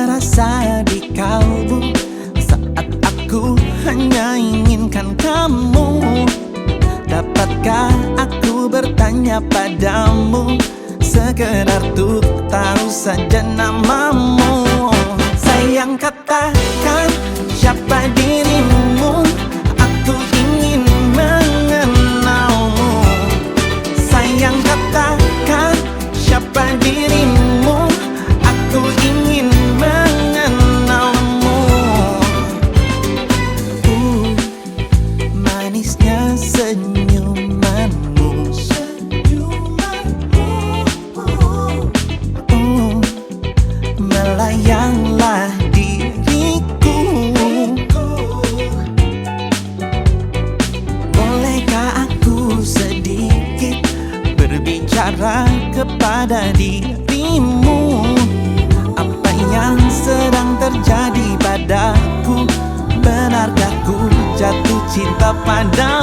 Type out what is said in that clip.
terasa di kalbu saat aku hanya inginkan kamu? Dapatkah aku bertanya padamu, sekedar untuk tahu saja namamu? Sayang, katakan siapa dirimu, aku ingin mengenalmu. Sayang, katakan siapa dirimu, aku ingin mengenalmu. Manisnya senyumanmu, melayanglah diriku. Bolehkah aku sedikit berbicara kepada dirimu? Apa yang sedang terjadi padaku? Benarkah ku jatuh cinta padamu?